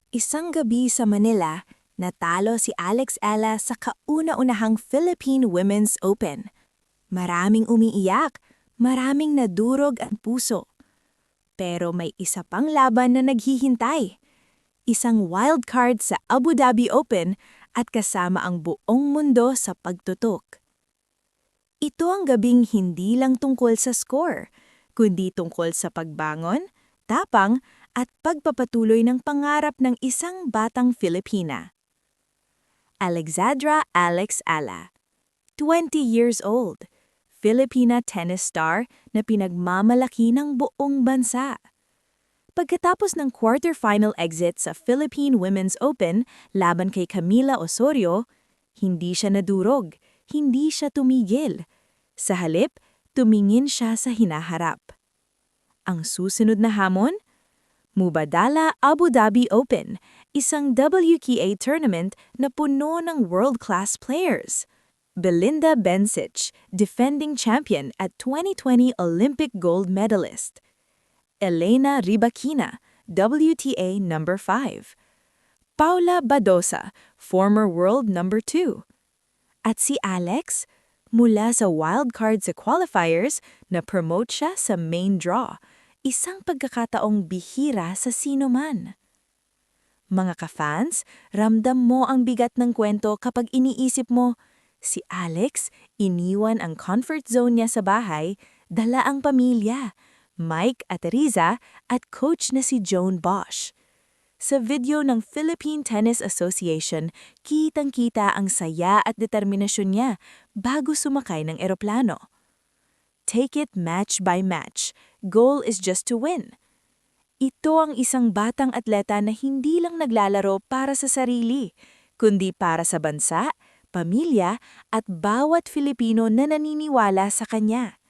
Isang gabi sa Manila, natalo si Alex Ella sa kauna-unahang Philippine Women's Open. Maraming umiiyak, maraming nadurog ang puso. Pero may isa pang laban na naghihintay. Isang wildcard sa Abu Dhabi Open at kasama ang buong mundo sa pagtutok. Ito ang gabing hindi lang tungkol sa score, kundi tungkol sa pagbangon, tapang, at pagpapatuloy ng pangarap ng isang batang Filipina. Alexandra Alex Ala, 20 years old, Filipina tennis star na pinagmamalaki ng buong bansa. Pagkatapos ng quarterfinal exit sa Philippine Women's Open laban kay Camila Osorio, hindi siya nadurog, hindi siya tumigil. Sa halip, tumingin siya sa hinaharap. Ang susunod na hamon? Mubadala Abu Dhabi Open, isang WTA tournament na puno ng world-class players. Belinda Bencic, defending champion at 2020 Olympic gold medalist. Elena Rybakina, WTA number 5. Paula Badosa, former world number 2. At si Alex, mula sa wildcard sa qualifiers, na-promote siya sa main draw, isang pagkakataong bihira sa sino man. Mga ka-fans, ramdam mo ang bigat ng kwento kapag iniisip mo, si Alex iniwan ang comfort zone niya sa bahay, dala ang pamilya, Mike at Riza at coach na si Joan Bosch. Sa video ng Philippine Tennis Association, kitang-kita ang saya at determinasyon niya bago sumakay ng eroplano. Take it match by match. Goal is just to win. Ito ang isang batang atleta na hindi lang naglalaro para sa sarili, kundi para sa bansa, pamilya at bawat Filipino na naniniwala sa kanya.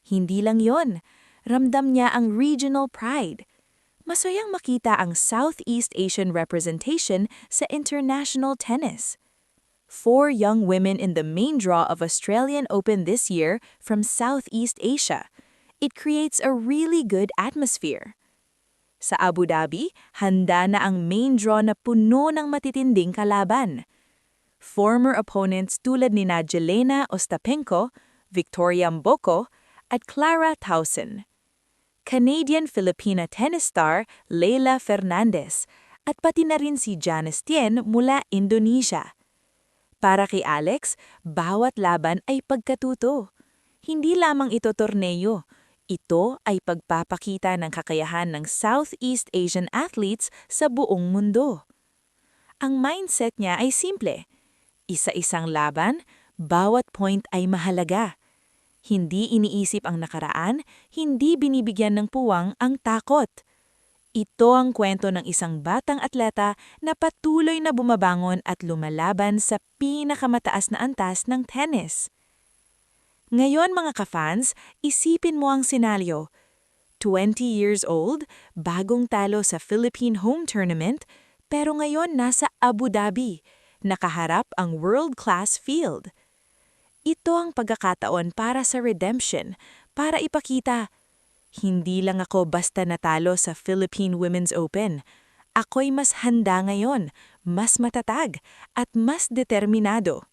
Hindi lang yon, ramdam niya ang regional pride. Masayang makita ang Southeast Asian representation sa international tennis. 4 young women in the main draw of Australian Open this year from Southeast Asia. It creates a really good atmosphere. Sa Abu Dhabi, handa na ang main draw na puno ng matitinding kalaban. Former opponents tulad ni Jelena Ostapenko, Victoria Mboko, at Clara Tauson. Canadian-Filipina tennis star Leila Fernandez, at pati na rin si Janice Tien mula Indonesia. Para kay Alex, bawat laban ay pagkatuto. Hindi lamang ito torneo, ito ay pagpapakita ng kakayahan ng Southeast Asian athletes sa buong mundo. Ang mindset niya ay simple. Isa-isang laban, bawat point ay mahalaga. Hindi iniisip ang nakaraan, hindi binibigyan ng puwang ang takot. Ito ang kwento ng isang batang atleta na patuloy na bumabangon at lumalaban sa pinakamataas na antas ng tennis. Ngayon mga ka-fans, isipin mo ang senaryo. 20 years old, bagong talo sa Philippine Home Tournament, pero ngayon nasa Abu Dhabi, nakaharap ang world-class field. Ito ang pagkakataon para sa redemption, para ipakita, hindi lang ako basta natalo sa Philippine Women's Open. Ako'y mas handa ngayon, mas matatag, at mas determinado.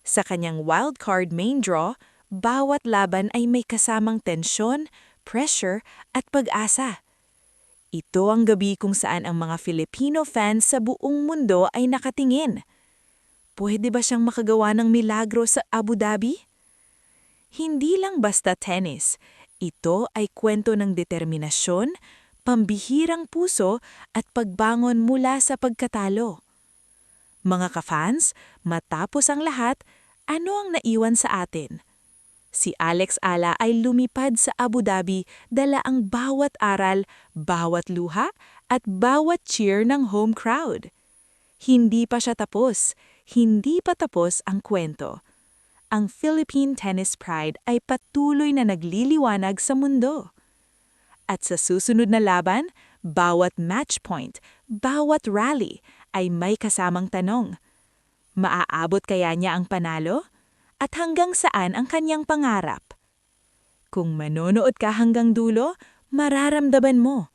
Sa kanyang wildcard main draw, bawat laban ay may kasamang tensyon, pressure, at pag-asa. Ito ang gabi kung saan ang mga Filipino fans sa buong mundo ay nakatingin. Pwede ba siyang makagawa ng milagro sa Abu Dhabi? Hindi lang basta tennis. Ito ay kwento ng determinasyon, pambihirang puso at pagbangon mula sa pagkatalo. Mga ka-fans, matapos ang lahat, ano ang naiwan sa atin? Si Alex Ala ay lumipad sa Abu Dhabi, dala ang bawat aral, bawat luha at bawat cheer ng home crowd. Hindi pa siya tapos, hindi pa tapos ang kwento. Ang Philippine Tennis Pride ay patuloy na nagliliwanag sa mundo. At sa susunod na laban, bawat match point, bawat rally ay may kasamang tanong. Maaabot kaya niya ang panalo? At hanggang saan ang kanyang pangarap? Kung manonood ka hanggang dulo, mararamdaman mo.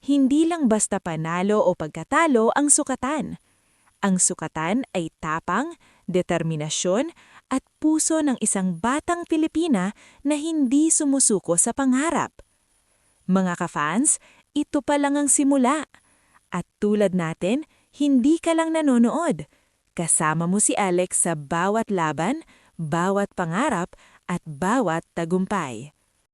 hindi lang basta panalo o pagkatalo ang sukatan. Ang sukatan ay tapang, determinasyon, at puso ng isang batang Pilipina na hindi sumusuko sa pangarap. Mga ka-fans, ito pa lang ang simula. At tulad natin, hindi ka lang nanonood. Kasama mo si Alex sa bawat laban, bawat pangarap, at bawat tagumpay.